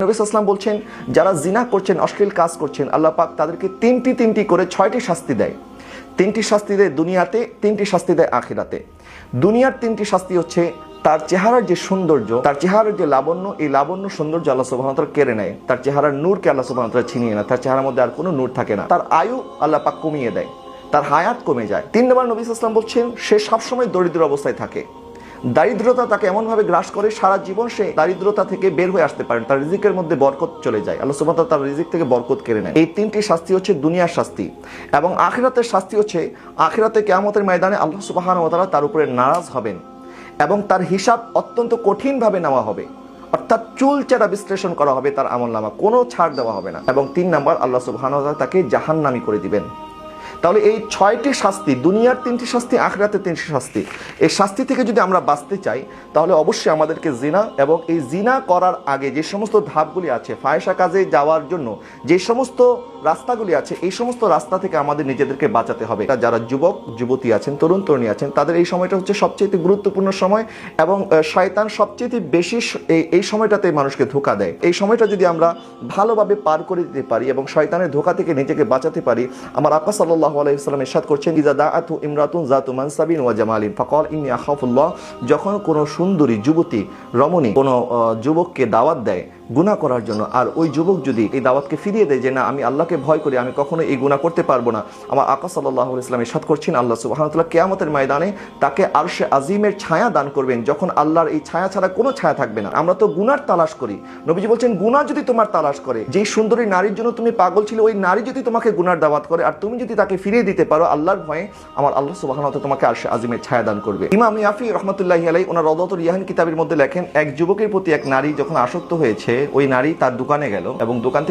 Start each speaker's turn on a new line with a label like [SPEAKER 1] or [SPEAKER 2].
[SPEAKER 1] নবী সাল্লাল্লাহু আলাইহি বলছেন যারা জিনা করছেন, অশ্লীল কাজ করছেন, আল্লাহ পাক তাদেরকে তিনটি করে 6টি শাস্তি দেয়। 3টি শাস্তি দেয় দুনিয়াতে, 3টি শাস্তি দেয় আখিরাতে। দুনিয়ার 3টি শাস্তি হচ্ছে তার চেহারার যে সৌন্দর্য, তার চেহারার যে লাবণ্য, এই লাবণ্য সৌন্দর্য আল্লাহ সুবহানাহু ওয়া তাআলা কেড়ে নেয়। তার চেহারার নূরকে আল্লাহ সুবহানাহু ওয়া তাআলা ছিনিয়ে নেয়। তার চেহারার মধ্যে আর কোনো নূর থাকে না। তার আয়ু আল্লাহ পাক কমিয়ে দেয়, তার হায়াত কমে যায়। 3 নম্বর নবী সাল্লাল্লাহু আলাইহি ওয়াসাল্লাম বলছেন সে সবসময় দরিদ্র অবস্থায় থাকে। দারিদ্রতা তাকে এমনভাবে গ্রাস করে সারা জীবন সে দারিদ্রতা থেকে বের হয়ে আসতে পারেন, তার রিজিকের মধ্যে বরকত চলে যায়, আল্লাহ সুবহানাহু ওয়া তাআলা তার রিজিক থেকে বরকত কেড়ে নেয়। এই 3টি শাস্তি হচ্ছে দুনিয়ার শাস্তি। এবং আখিরাতের শাস্তি হচ্ছে আখিরাতে কিয়ামতের ময়দানে আল্লাহ সুবহানাহু ওয়া তাআলা তার উপরে নারাজ হবেন এবং তার হিসাব অত্যন্ত কঠিনভাবে নেওয়া হবে, অর্থাৎ চুলচেরা বিশ্লেষণ করা হবে তার আমলনামা, কোনো ছাড় দেওয়া হবে না। এবং 3 নম্বর আল্লাহ সুবহানাহু ওয়া তাআলা তাকে জাহান্নামী করে দিবেন। তাহলে এই 6টি শাস্তি, দুনিয়ার 3টি শাস্তি, আখিরাতের 3টি শাস্তি, এই শাস্তি থেকে যদি আমরা বাঁচতে চাই তাহলে অবশ্যই আমাদেরকে জিনা এবং এই জিনা করার আগে যে সমস্ত ধাপগুলি আছে, ফাহিশা কাজে যাওয়ার জন্য যে সমস্ত রাস্তাগুলি আছে, এই সমস্ত রাস্তা থেকে আমাদের নিজেদেরকে বাঁচাতে হবে। যারা যুবক যুবতী আছেন, তরুণ তরুণী আছেন, তাদের এই সময়টা হচ্ছে সবচেয়ে গুরুত্বপূর্ণ সময় এবং শয়তান সবচেয়ে বেশি এই সময়টাতে মানুষকে ধোঁকা দেয়। এই সময়টা যদি আমরা ভালোভাবে পার করে দিতে পারি এবং শয়তানের ধোঁকা থেকে নিজেকে বাঁচাতে পারি, আমার আকা সাল্লাল্লাহু আলাইহি ওয়াসাল্লাম ইরশাদ করছেন, ইজা দাআতু ইমরাতুন যাতু মানসাবিন ওয়া জামালিন ফাকাল ইন্নী আখাফুল্লাহ, যখন কোনো সুন্দরী যুবতী রমণী কোনো যুবককে দাওয়াত দেয় গুনাহ করার জন্য, আর ওই যুবক যদি এই দাওয়াতকে ফিরিয়ে দেয় যে না আমি আল্লাহকে ভয় করি, আমি কখনো এই গুনাহ করতে পারবো না, আমার আকা সাল্লাল্লাহু আলাইহি ওয়াসাল্লাম ইরশাদ করছেন আল্লাহ সুবহানাহু ওয়া তাআলা কিয়ামতের ময়দানে তাকে আরশে আজিমের ছায়া দান করবেন, যখন আল্লাহর এই ছায়া ছাড়া কোনো ছায়া থাকবে না। আমরা তো গুনার তালাশ করি, নবীজি বলছেন গুনাহ যদি তোমার তালাশ করে, যেই সুন্দরী নারীর জন্য তুমি পাগল ছিল, ওই নারী যদি তোমাকে গুনার দাওয়াত করে আর তুমি যদি তাকে ফিরিয়ে দিতে পারো আল্লাহর ভয়ে, আমার আল্লাহ সুবহানাহু ওয়া তাআলা তোমাকে আরশে আজিমের ছায়া দান করবে। ইমাম ইয়াফি রাহমাতুল্লাহি আলাইহি ওনার রাওদাতুল ইয়াহিন কিতাবের মধ্যে লেখেন, এক যুবকের প্রতি এক নারী যখন আসক্ত হয়েছে, ওই নারী তার দোকানে গেল এবং দোকান থেকে